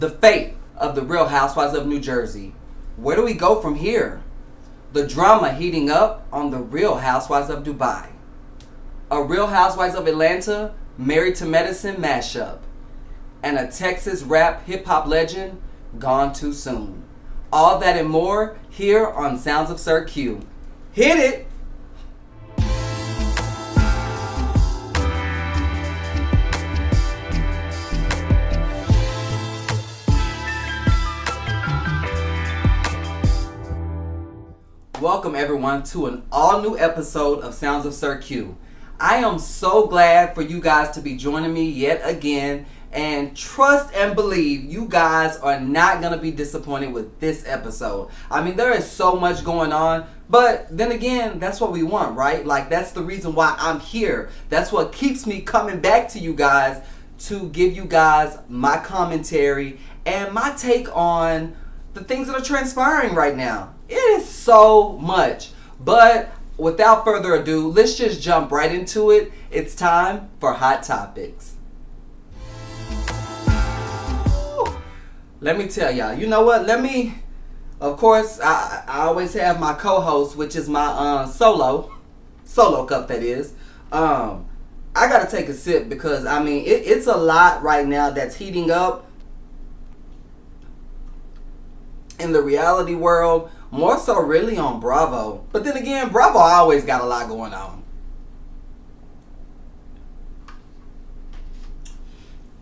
The fate of the Real Housewives of New Jersey. Where do we go from here? The drama heating up on the Real Housewives of Dubai. A Real Housewives of Atlanta Married to Medicine mashup. And a Texas rap hip-hop legend gone too soon. All that and more here on Sounds of Sir Q. Hit it! Welcome everyone to an all-new episode of Sounds of Sir Q. I am so glad for you guys to be joining me yet again, and trust and believe you guys are not going to be disappointed with this episode. I mean, there is so much going on, but then again, that's what we want, right? Like, that's the reason why I'm here. That's what keeps me coming back to you guys to give you guys my commentary and my take on the things that are transpiring right now. It is so much. But without further ado, let's just jump right into it. It's time for Hot Topics. Let me tell y'all, you know what? Of course, I always have my co-host, which is my solo cup, that is. I gotta take a sip because, I mean, it's a lot right now that's heating up in the reality world. More so really on Bravo. But then again, Bravo always got a lot going on.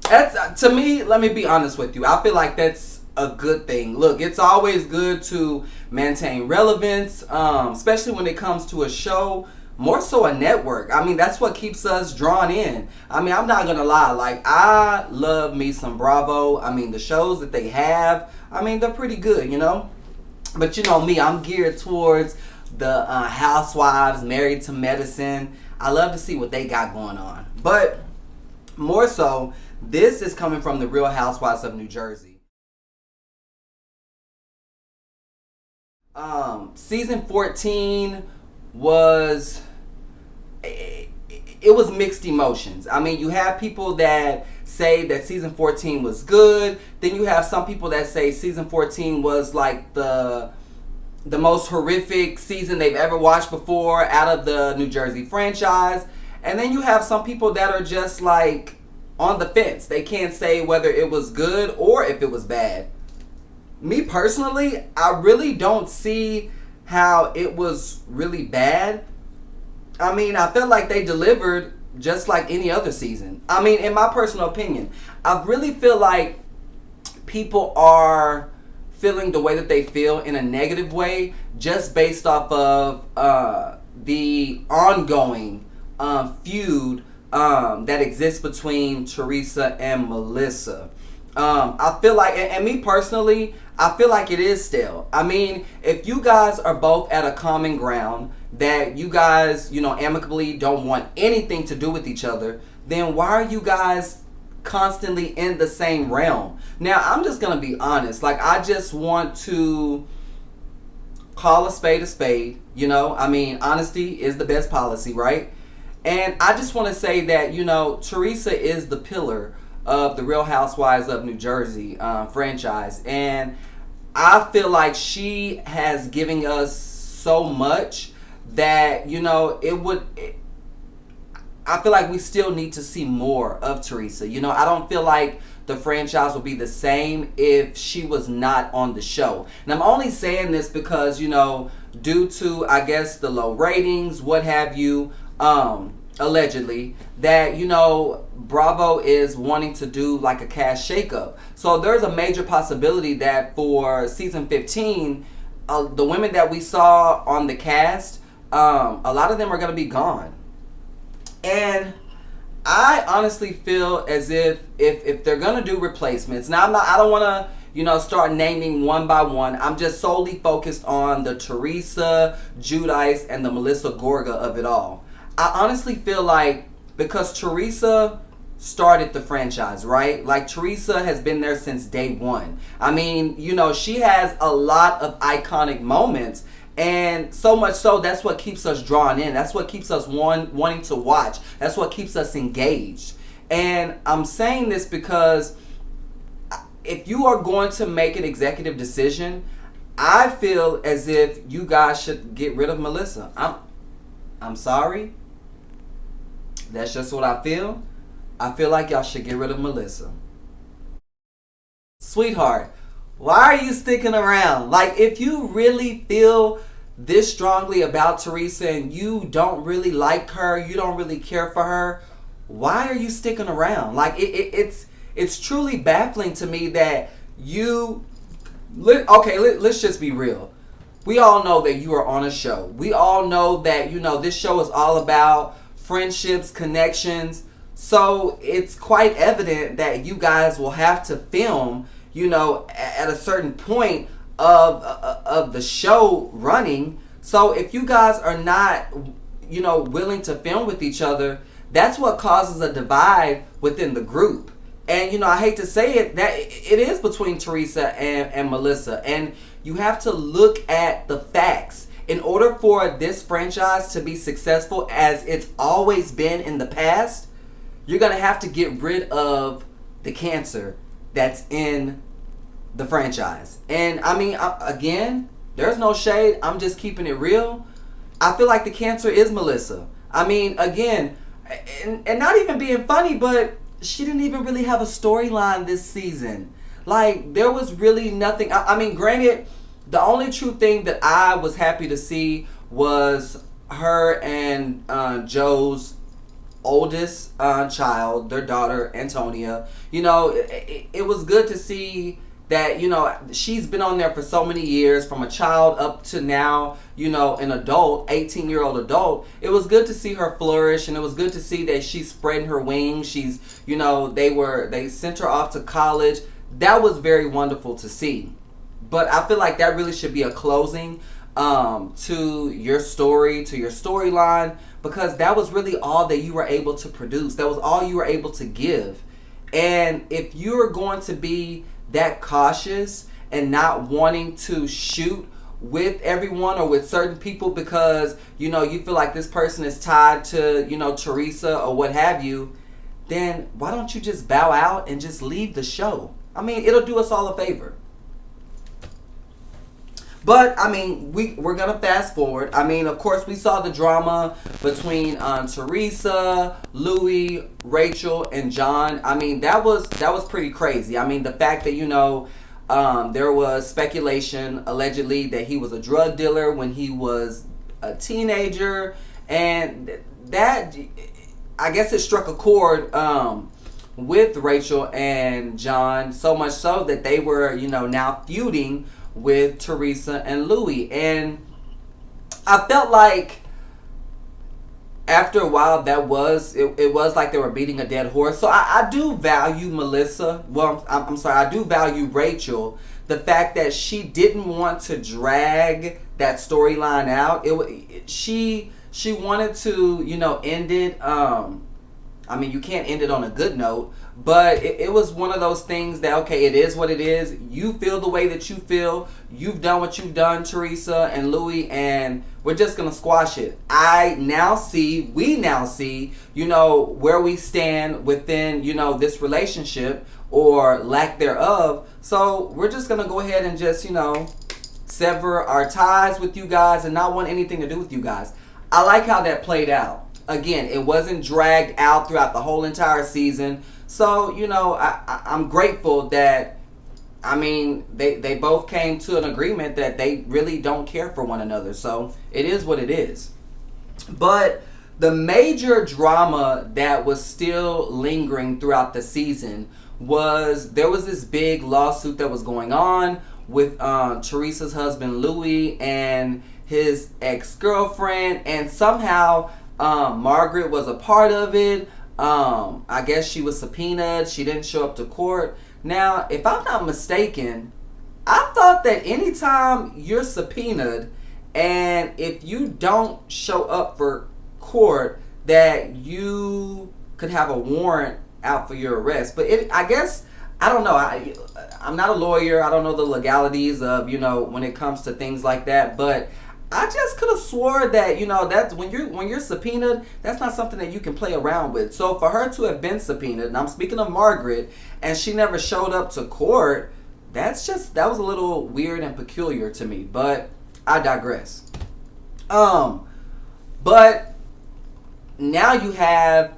That's, to me, let me be honest with you, I feel like that's a good thing. Look, it's always good to maintain relevance, especially when it comes to a show, more so a network. I mean, that's what keeps us drawn in. I mean, I'm not going to lie. Like, I love me some Bravo. I mean, the shows that they have, I mean, they're pretty good, you know? But you know me, I'm geared towards the Housewives, Married to Medicine. I love to see what they got going on. But more so, this is coming from the Real Housewives of New Jersey. Season 14 was... It was mixed emotions. I mean, you have people that say that season 14 was good. Then you have some people that say season 14 was like the most horrific season they've ever watched before out of the New Jersey franchise. And then you have some people that are just like on the fence. They can't say whether it was good or if it was bad. Me personally, I really don't see how it was really bad. I mean, I felt like they delivered just like any other season. I mean, in my personal opinion, I really feel like people are feeling the way that they feel in a negative way just based off of the ongoing feud that exists between Teresa and Melissa. I feel like, and me personally, I feel like it is stale. I mean, if you guys are both at a common ground that you guys, you know, amicably don't want anything to do with each other, then why are you guys constantly in the same realm? Now, I'm just going to be honest. Like, I just want to call a spade, you know? I mean, honesty is the best policy, right? And I just want to say that, you know, Teresa is the pillar of the Real Housewives of New Jersey franchise. And I feel like she has given us so much that, you know, I feel like we still need to see more of Teresa. You know, I don't feel like the franchise would be the same if she was not on the show. And I'm only saying this because, you know, due to, I guess, the low ratings, what have you, allegedly, that, you know, Bravo is wanting to do like a cast shakeup. So there's a major possibility that for season 15, the women that we saw on the cast, a lot of them are going to be gone. And I honestly feel as if they're going to do replacements. Now, I don't want to, you know, start naming one by one. I'm just solely focused on the Teresa, Giudice, and the Melissa Gorga of it all. I honestly feel like because Teresa started the franchise, right? Like, Teresa has been there since day one. I mean, you know, she has a lot of iconic moments. And so much so, that's what keeps us drawn in. That's what keeps us wanting to watch. That's what keeps us engaged. And I'm saying this because if you are going to make an executive decision, I feel as if you guys should get rid of Melissa. I'm sorry. That's just what I feel. I feel like y'all should get rid of Melissa. Sweetheart, why are you sticking around? Like, if you really feel this strongly about Teresa and you don't really like her, you don't really care for her, why are you sticking around? Like, it's truly baffling to me that you... Okay, let's just be real. We all know that you are on a show. We all know that, this show is all about friendships, connections. So it's quite evident that you guys will have to film, at a certain point of the show running. So if you guys are not, willing to film with each other, that's what causes a divide within the group. And, I hate to say it, that it is between Teresa and Melissa. And you have to look at the facts. In order for this franchise to be successful as it's always been in the past, you're going to have to get rid of the cancer that's in the franchise. And, again, there's no shade. I'm just keeping it real. I feel like the cancer is Melissa. Again, and not even being funny, but she didn't even really have a storyline this season. Like, there was really nothing. Granted, the only true thing that I was happy to see was her and Joe's oldest child, their daughter, Antonia. It was good to see that, she's been on there for so many years, from a child up to now, an adult, 18-year-old adult. It was good to see her flourish, and it was good to see that she's spreading her wings. She's, they sent her off to college. That was very wonderful to see. But I feel like that really should be a closing to your story, to your storyline, because that was really all that you were able to produce. That was all you were able to give. And if you're going to be that cautious and not wanting to shoot with everyone or with certain people because, you feel like this person is tied to, Teresa or what have you, then why don't you just bow out and just leave the show? It'll do us all a favor. But, we're going to fast forward. Of course, we saw the drama between Teresa, Louis, Rachel, and John. That was pretty crazy. The fact that, there was speculation, allegedly, that he was a drug dealer when he was a teenager. And that, I guess it struck a chord with Rachel and John, so much so that they were, now feuding with Teresa and Louis. And I felt like after a while it was like they were beating a dead horse. So I do value Melissa. Well, I'm sorry, I do value Rachel. The fact that she didn't want to drag that storyline out. She wanted to, end it. You can't end it on a good note, but it was one of those things that, okay, it is what it is. You feel the way that you feel. You've done what you've done, Teresa and Louis, and we're just going to squash it. We now see, where we stand within, this relationship or lack thereof. So we're just going to go ahead and just, sever our ties with you guys and not want anything to do with you guys. I like how that played out. Again, it wasn't dragged out throughout the whole entire season. So, I'm grateful that, they both came to an agreement that they really don't care for one another. So, it is what it is. But the major drama that was still lingering throughout the season was there was this big lawsuit that was going on with Teresa's husband, Louis, and his ex-girlfriend. And somehow Margaret was a part of it. I guess she was subpoenaed. She didn't show up to court. Now, if I'm not mistaken, I thought that anytime you're subpoenaed and if you don't show up for court, that you could have a warrant out for your arrest. But I guess, I don't know. I'm not a lawyer. I don't know the legalities of, when it comes to things like that. But I just could have swore that, that's when you're subpoenaed, that's not something that you can play around with. So for her to have been subpoenaed, and I'm speaking of Margaret, and she never showed up to court, that was a little weird and peculiar to me. But I digress. But now you have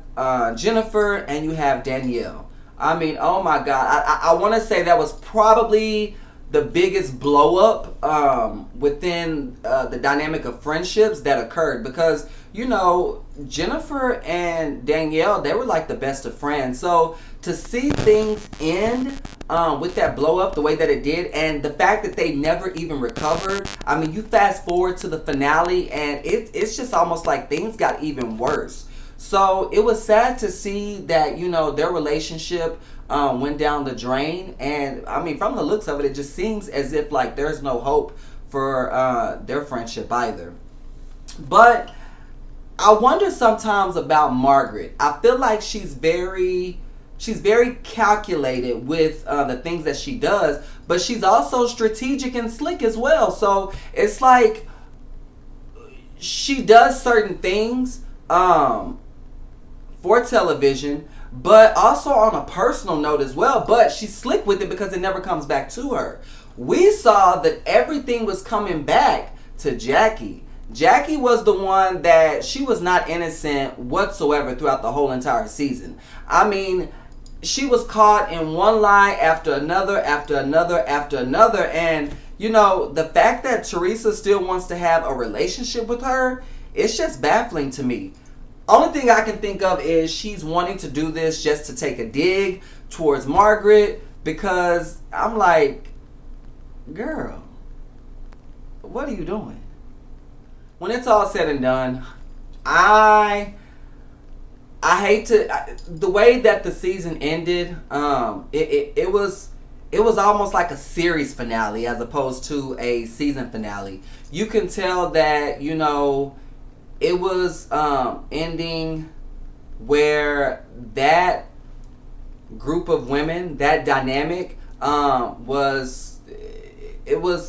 Jennifer and you have Danielle. I mean, oh my God, I want to say that was probably the biggest blow up within the dynamic of friendships that occurred, because Jennifer and Danielle, they were like the best of friends. So to see things end with that blow up the way that it did, and the fact that they never even recovered, I mean, you fast forward to the finale and it's just almost like things got even worse. So it was sad to see that their relationship went down the drain, and I mean, from the looks of it, it just seems as if like there's no hope for their friendship either. But I wonder sometimes about Margaret. I feel like she's very calculated with the things that she does, but she's also strategic and slick as well. So it's like she does certain things for television, but also on a personal note as well. But she's slick with it because it never comes back to her. We saw that everything was coming back to Jackie. Jackie was the one that she was not innocent whatsoever throughout the whole entire season. I mean, she was caught in one lie after another, after another, after another. And, the fact that Teresa still wants to have a relationship with her, it's just baffling to me. Only thing I can think of is she's wanting to do this just to take a dig towards Margaret, because I'm like, girl, what are you doing? When it's all said and done, I hate to, the way that the season ended, it was almost like a series finale as opposed to a season finale. You can tell that, it was ending where that group of women, that dynamic, was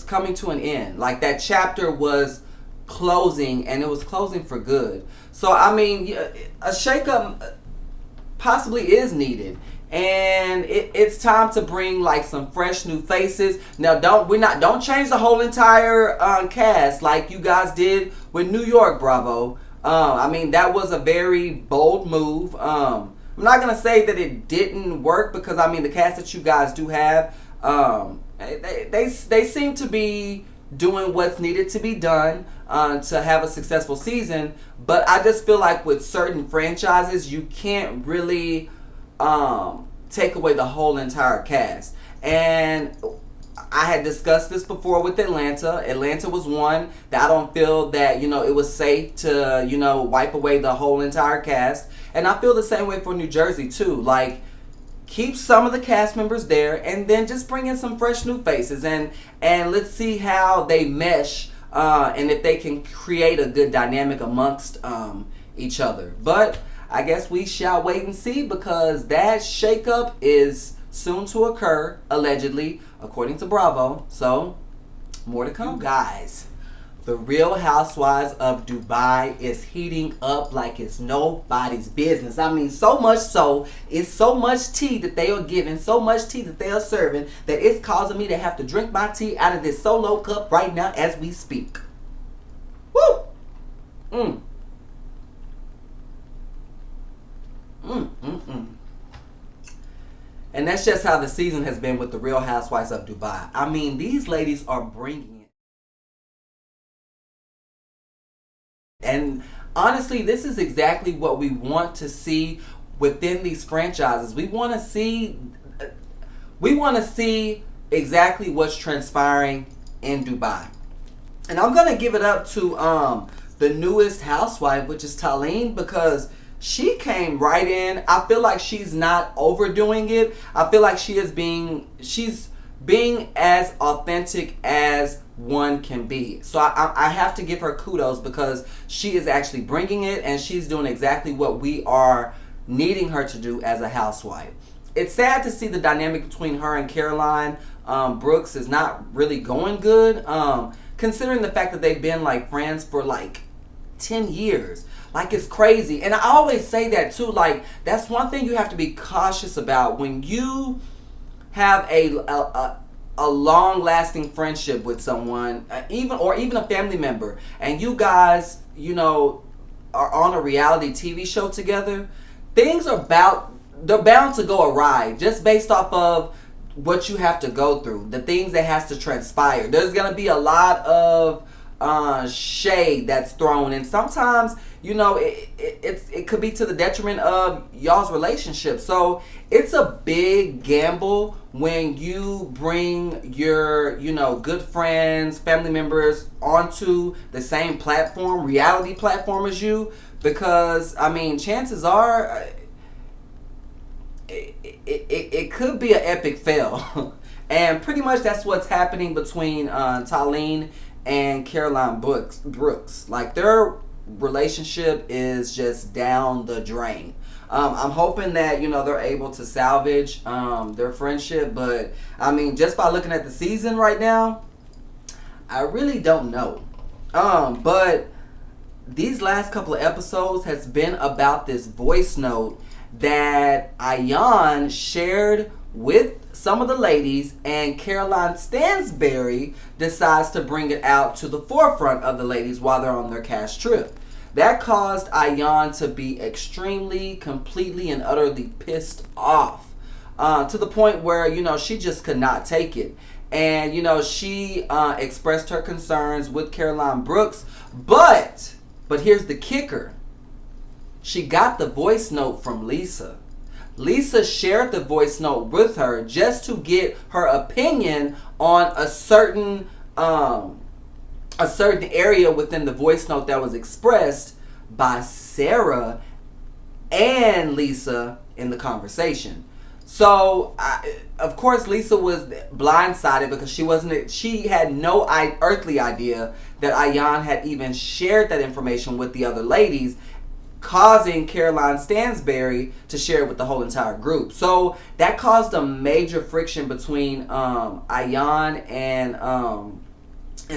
coming to an end. Like, that chapter was closing, and it was closing for good. So I mean, a shakeup possibly is needed, and it's time to bring like some fresh new faces. Now don't change the whole entire cast like you guys did with New York Bravo. I mean, that was a very bold move. I'm not gonna say that it didn't work, because I mean, the cast that you guys do have, they seem to be doing what's needed to be done to have a successful season. But I just feel like with certain franchises, you can't really take away the whole entire cast. And I had discussed this before with Atlanta. Atlanta was one that I don't feel that, it was safe to, wipe away the whole entire cast. And I feel the same way for New Jersey too. Like, keep some of the cast members there, and then just bring in some fresh new faces, and let's see how they mesh, and if they can create a good dynamic amongst each other. But I guess we shall wait and see, because that shakeup is soon to occur, allegedly, according to Bravo. So, more to come. You guys, the Real Housewives of Dubai is heating up like it's nobody's business. I mean, so much so, it's so much tea that they are giving, so much tea that they are serving, that it's causing me to have to drink my tea out of this solo cup right now as we speak. Woo! And that's just how the season has been with the Real Housewives of Dubai. I mean, these ladies are bringing it. And honestly, this is exactly what we want to see within these franchises. We want to see exactly what's transpiring in Dubai. And I'm going to give it up to the newest housewife, which is Talene, because she came right in. I feel like she's not overdoing it. I feel like she's being as authentic as one can be. So I have to give her kudos, because she is actually bringing it, and she's doing exactly what we are needing her to do as a housewife. It's sad to see the dynamic between her and Caroline Brooks is not really going good. considering the fact that they've been like friends for like 10 years. Like, it's crazy. And I always say that too. Like, that's one thing you have to be cautious about when you have a long-lasting friendship with someone, even a family member, and you guys, are on a reality TV show together. They're bound to go awry just based off of what you have to go through, the things that has to transpire. There's gonna be a lot of shade that's thrown, and sometimes it could be to the detriment of y'all's relationship. So it's a big gamble when you bring your good friends, family members onto the same platform, reality platform as you, because chances are it could be an epic fail. And pretty much that's what's happening between Talene and Caroline Brooks. Like, their relationship is just down the drain. I'm hoping that they're able to salvage their friendship, but just by looking at the season right now, I really don't know. But these last couple of episodes has been about this voice note that Ayan shared with some of the ladies, and Caroline Stansberry decides to bring it out to the forefront of the ladies while they're on their cash trip. That caused Ayan to be extremely, completely, and utterly pissed off, to the point where, she just could not take it. And, she expressed her concerns with Caroline Brooks, but here's the kicker. She got the voice note from Lisa. Lisa shared the voice note with her just to get her opinion on a certain area within the voice note that was expressed by Sarah and Lisa in the conversation. So, of course, Lisa was blindsided because she had no earthly idea that Ayan had even shared that information with the other ladies, causing Caroline Stansberry to share it with the whole entire group. So that caused a major friction between Ayan and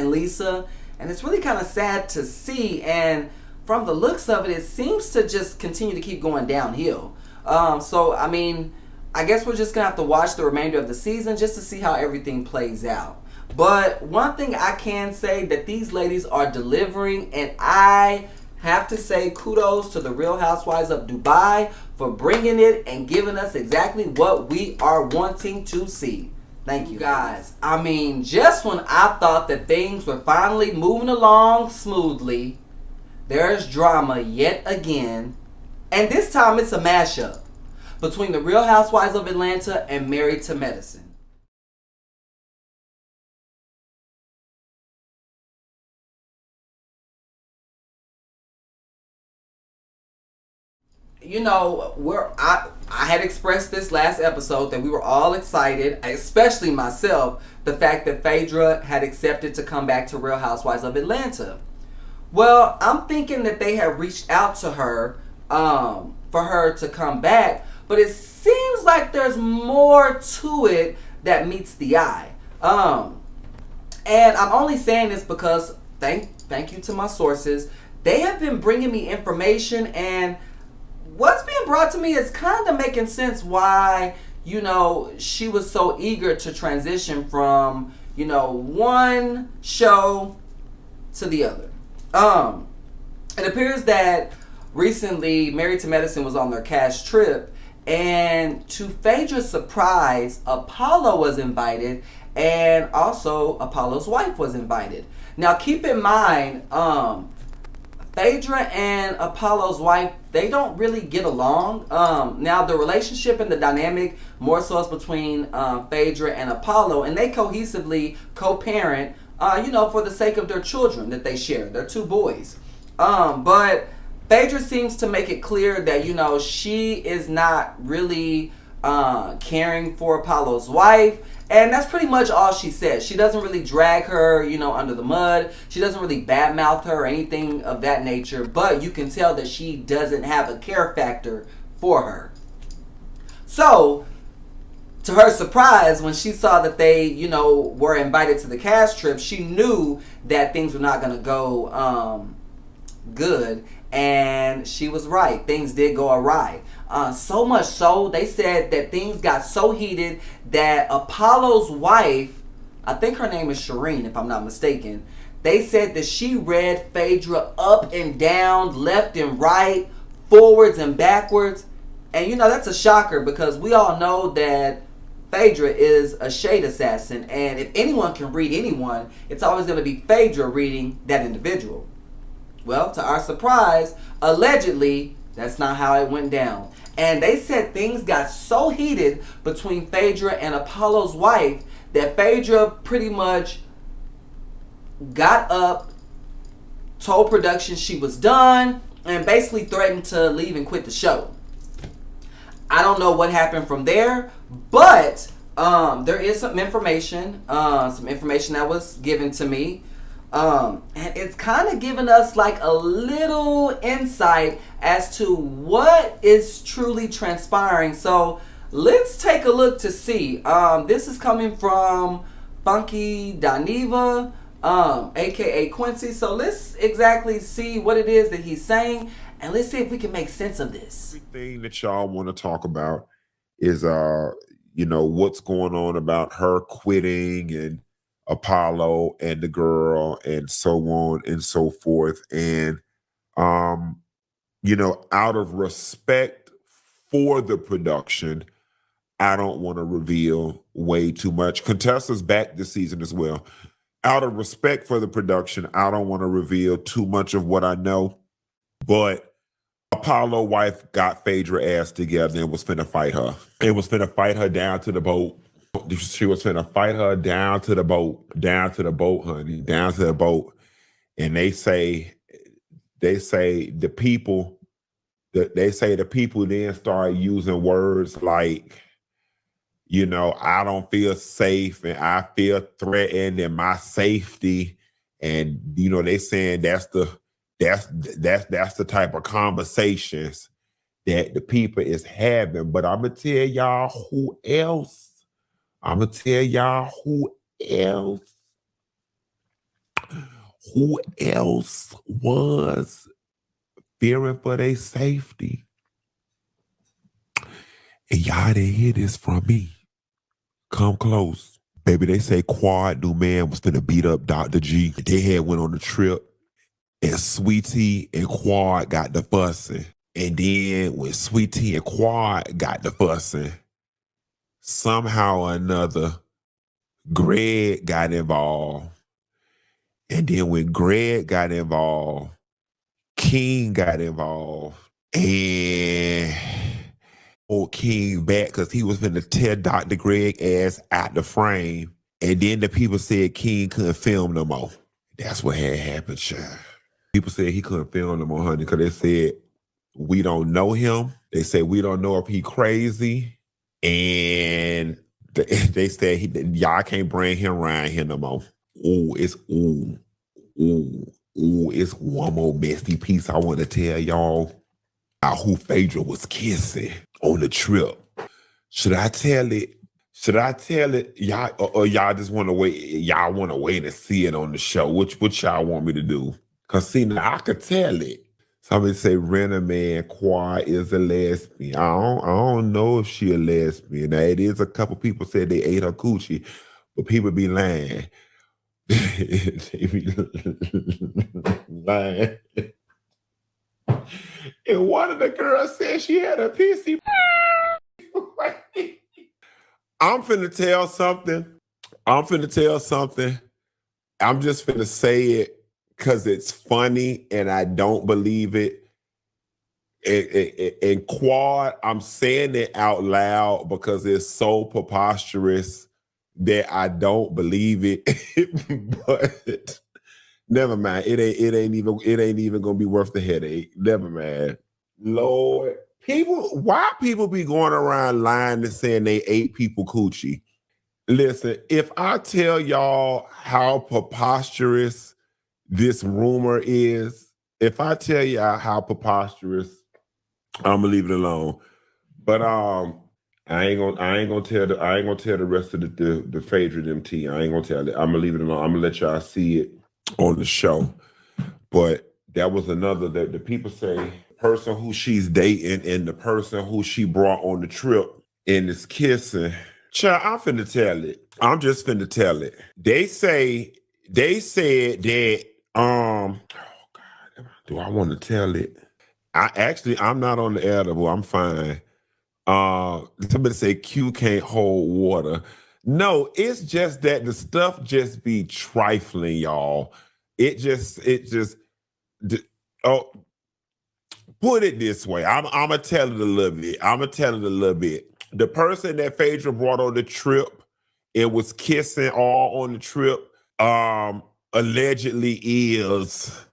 Lisa, and it's really kind of sad to see. And from the looks of it, it seems to just continue to keep going downhill. So I guess we're just gonna have to watch the remainder of the season just to see how everything plays out. But one thing I can say that these ladies are delivering, and I have to say kudos to the Real Housewives of Dubai for bringing it and giving us exactly what we are wanting to see. Thank you, guys. Just when I thought that things were finally moving along smoothly, there's drama yet again. And this time it's a mashup between the Real Housewives of Atlanta and Married to Medicine. I had expressed this last episode that we were all excited, especially myself, the fact that Phaedra had accepted to come back to Real Housewives of Atlanta. Well, I'm thinking that they have reached out to her for her to come back, but it seems like there's more to it that meets the eye. And I'm only saying this because thank you to my sources. They have been bringing me information, and what's being brought to me is kind of making sense why, she was so eager to transition from, one show to the other. It appears that recently Married to Medicine was on their cash trip, and to Phaedra's surprise, Apollo was invited, and also Apollo's wife was invited. Now keep in mind, Phaedra and Apollo's wife, they don't really get along. Now the relationship and the dynamic more so is between Phaedra and Apollo, and they cohesively co-parent, for the sake of their children that they share. They're two boys. But Phaedra seems to make it clear that, she is not really caring for Apollo's wife. And that's pretty much all she says. She doesn't really drag her, under the mud. She doesn't really badmouth her or anything of that nature. But you can tell that she doesn't have a care factor for her. So, to her surprise, when she saw that they, were invited to the cast trip, she knew that things were not going to go good. And she was right. Things did go awry. So much so, they said that things got so heated that Apollo's wife, I think her name is Shireen, if I'm not mistaken, they said that she read Phaedra up and down, left and right, forwards and backwards. And that's a shocker, because we all know that Phaedra is a shade assassin. And if anyone can read anyone, it's always going to be Phaedra reading that individual. Well, to our surprise, allegedly, that's not how it went down. And they said things got so heated between Phaedra and Apollo's wife that Phaedra pretty much got up, told production she was done, and basically threatened to leave and quit the show. I don't know what happened from there, but there is some information that was given to me. And it's kind of giving us like a little insight as to what is truly transpiring. So let's take a look to see. This is coming from Funky Daniva, aka Quincy. So let's exactly see what it is that he's saying, and let's see if we can make sense of this. Everything that y'all want to talk about is what's going on about her quitting and Apollo and the girl and so on and so forth. And out of respect for the production, I don't want to reveal way too much. Contessa's back this season as well. Out of respect for the production, I don't want to reveal too much of what I know. But Apollo wife got Phaedra ass together and was finna fight her. It was finna fight her down to the boat. She was finna fight her down to the boat, honey, down to the boat. And they say the people then start using words like, I don't feel safe and I feel threatened and my safety. And, they saying that's the type of conversations that the people is having. But I'm going to tell y'all who else was fearing for their safety. And y'all didn't hear this from me. Come close. Baby, they say Quad new man was finna beat up Dr. G. They had went on the trip, and Sweetie and Quad got the fussing. And then when Sweetie and Quad got the fussing, somehow or another, Greg got involved. And then when Greg got involved, King got involved. And old King back because he was finna tear Dr. Greg ass out the frame. And then the people said King couldn't film no more. That's what had happened, child. People said he couldn't film no more, honey, because they said, we don't know him. They said, we don't know if he crazy. And they said, y'all can't bring him around here no more. It's one more messy piece I want to tell y'all about who Phaedra was kissing on the trip. Should I tell it? Y'all, or y'all just want to wait? Y'all want to wait and see it on the show? What y'all want me to do? Cause see, now I could tell it. Somebody say Rena Man Quad is a lesbian. I don't know if she a lesbian. Now it is a couple people said they ate her coochie, but people be lying. They be lying. And one of the girls said she had a pissy. I'm finna tell something. I'm just finna say it because it's funny and I don't believe it. And Quad, I'm saying it out loud because it's so preposterous that I don't believe it. But never mind. It ain't even gonna be worth the headache. Never mind. Lord. Why people be going around lying and saying they ate people coochie? Listen, if I tell y'all how preposterous this rumor is, if I tell y'all how preposterous, I'm gonna leave it alone. But I ain't gonna tell the rest of the Phaedra them tea. I ain't gonna tell it. I'm gonna leave it alone. I'm gonna let y'all see it on the show. But that was another that the people say person who she's dating and the person who she brought on the trip and is kissing. Child, I'm finna tell it. I'm just finna tell it. They said that oh God, do I want to tell it? I'm not on the edible. I'm fine. Somebody say Q can't hold water. No, it's just that the stuff just be trifling, y'all. It just oh, put it this way. I'm gonna tell it a little bit. I'm gonna tell it a little bit. The person that Phaedra brought on the trip, it was kissing all on the trip. Allegedly is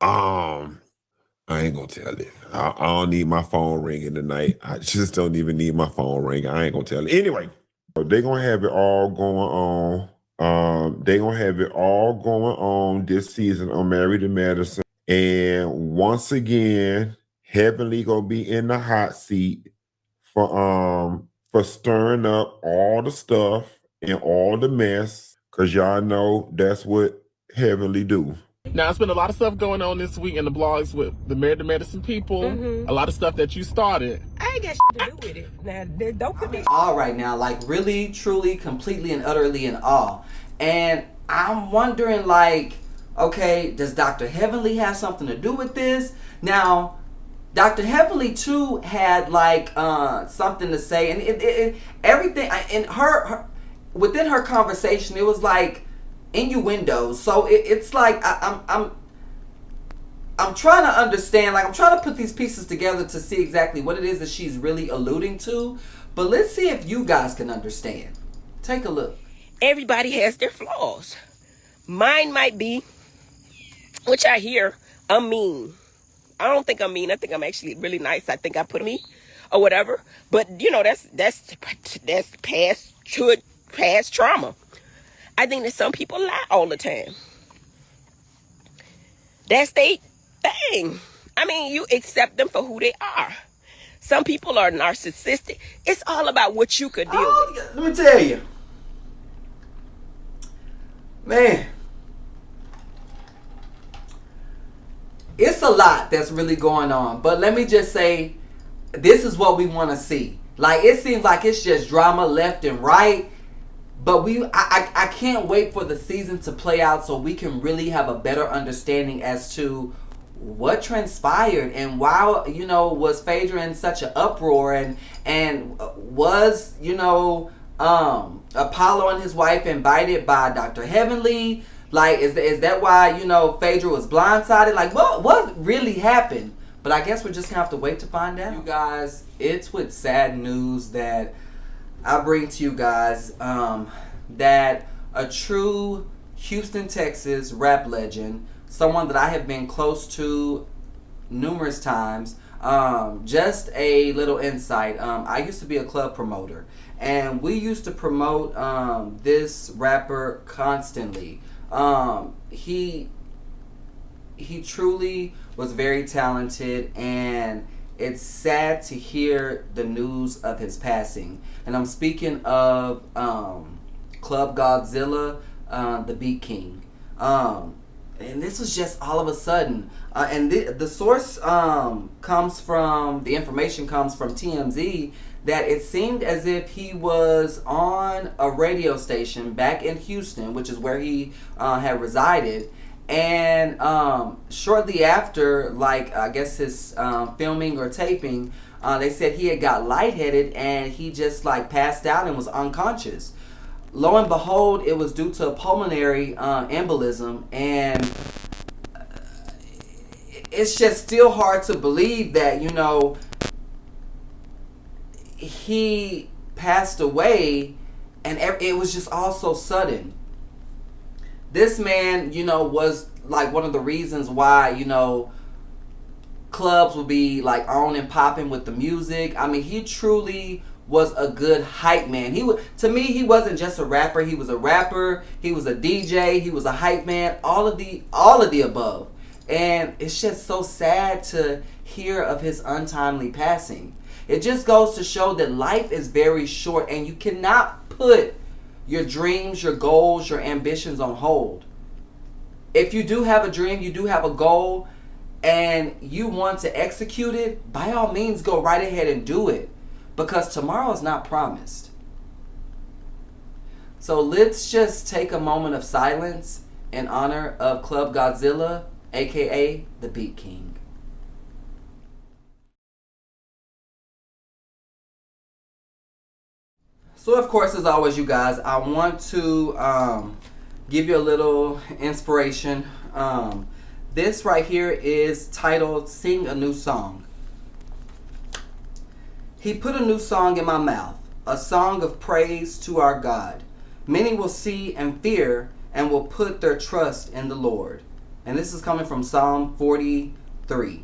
I ain't gonna tell it. I don't need my phone ringing tonight. I just don't even need my phone ringing. I ain't gonna tell it. Anyway, they gonna have it all going on. They gonna have it all going on this season on Married to Medicine. And once again, Heavenly gonna be in the hot seat for stirring up all the stuff and all the mess. Cause y'all know that's what Heavenly do. Now, it's been a lot of stuff going on this week in the blogs with the Married to Medicine people. A lot of stuff that you started. I ain't got shit to do with it. Now, don't put me all right now, like really, truly, completely, and utterly in awe. And I'm wondering, like, okay, does Dr. Heavenly have something to do with this? Now, Dr. Heavenly too had like something to say, and it everything in her within her conversation, it was like innuendos. So it's like I'm trying to understand, like I'm trying to put these pieces together to see exactly what it is that she's really alluding to. But let's see if you guys can understand. Take a look. Everybody has their flaws. Mine might be, which I hear, I'm mean. I don't think I'm mean. I think I'm actually really nice. I think I put me or whatever. But you know, that's past trauma. I think that some people lie all the time. That's their thing. I mean, you accept them for who they are. Some people are narcissistic. It's all about what you could deal with. Let me tell you. Man. It's a lot that's really going on. But let me just say, this is what we want to see. Like, it seems like it's just drama left and right. But I can't wait for the season to play out so we can really have a better understanding as to what transpired and why, you know, was Phaedra in such an uproar and was, you know, Apollo and his wife invited by Dr. Heavenly? Like, is that why, you know, Phaedra was blindsided? Like, what really happened? But I guess we're just going to have to wait to find out. You guys, it's with sad news that I bring to you guys that a true Houston, Texas rap legend, someone that I have been close to numerous times, just a little insight. I used to be a club promoter, and we used to promote this rapper constantly. He truly was very talented, and it's sad to hear the news of his passing. And I'm speaking of Club Godzilla, the Beat King. And this was just all of a sudden. And the source comes from, the information comes from TMZ, that it seemed as if he was on a radio station back in Houston, which is where he had resided. And shortly after, like, I guess his filming or taping, they said he had got lightheaded and he just like passed out and was unconscious. Lo and behold, it was due to a pulmonary embolism, and it's just still hard to believe that, you know, he passed away and it was just all so sudden. This man, you know, was like one of the reasons why, you know, clubs would be like on and popping with the music. I mean, he truly was a good hype man. To me, he wasn't just a rapper. He was a rapper. He was a DJ. He was a hype man. All of the above. And it's just so sad to hear of his untimely passing. It just goes to show that life is very short and you cannot put your dreams, your goals, your ambitions on hold. If you do have a dream, you do have a goal, and you want to execute it, by all means go right ahead and do it, because tomorrow is not promised. So let's just take a moment of silence in honor of Club Godzilla, aka the Beat King. So of course, as always, you guys, I want to give you a little inspiration. This right here is titled Sing a New Song. He put a new song in my mouth, a song of praise to our God. Many will see and fear and will put their trust in the Lord. And this is coming from Psalm 43.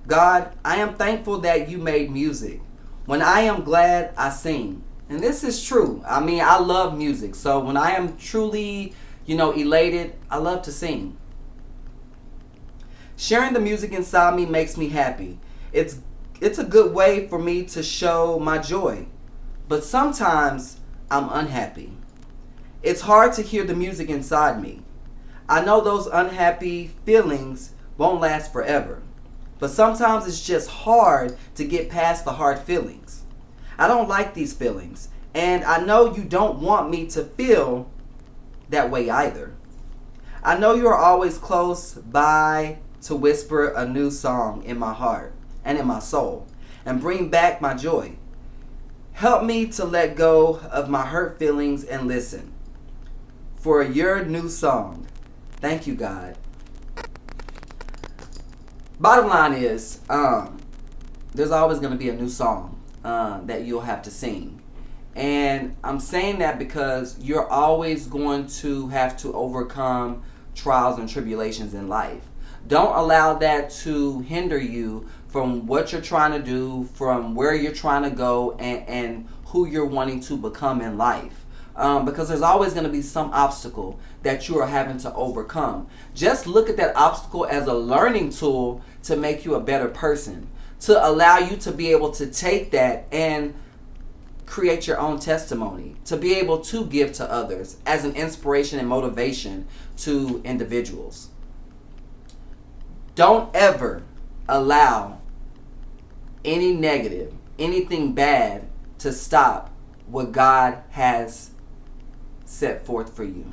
God, I am thankful that you made music. When I am glad, I sing. And this is true. I mean, I love music. So when I am truly, elated, I love to sing. Sharing the music inside me makes me happy. It's a good way for me to show my joy. But sometimes I'm unhappy. It's hard to hear the music inside me. I know those unhappy feelings won't last forever. But sometimes it's just hard to get past the hard feelings. I don't like these feelings, and I know you don't want me to feel that way either. I know you are always close by to whisper a new song in my heart and in my soul and bring back my joy. Help me to let go of my hurt feelings and listen for your new song. Thank you, God. Bottom line is, there's always going to be a new song that you'll have to sing. And I'm saying that because you're always going to have to overcome trials and tribulations in life. Don't allow that to hinder you from what you're trying to do, from where you're trying to go, and who you're wanting to become in life. Because there's always going to be some obstacle that you are having to overcome. Just look at that obstacle as a learning tool to make you a better person, to allow you to be able to take that and create your own testimony, to be able to give to others as an inspiration and motivation to individuals. Don't ever allow any negative, anything bad to stop what God has set forth for you.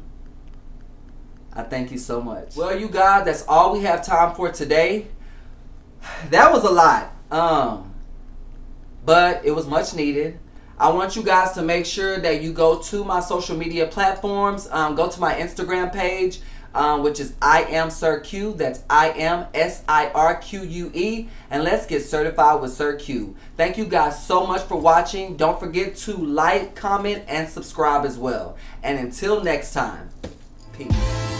I thank you so much. Well, you guys, that's all we have time for today. That was a lot, but it was much needed. I want you guys to make sure that you go to my social media platforms. Go to my Instagram page, which is I am Sir Q. That's I am SIRQUE. And let's get certified with Sir Q. Thank you guys so much for watching. Don't forget to like, comment, and subscribe as well. And until next time, peace.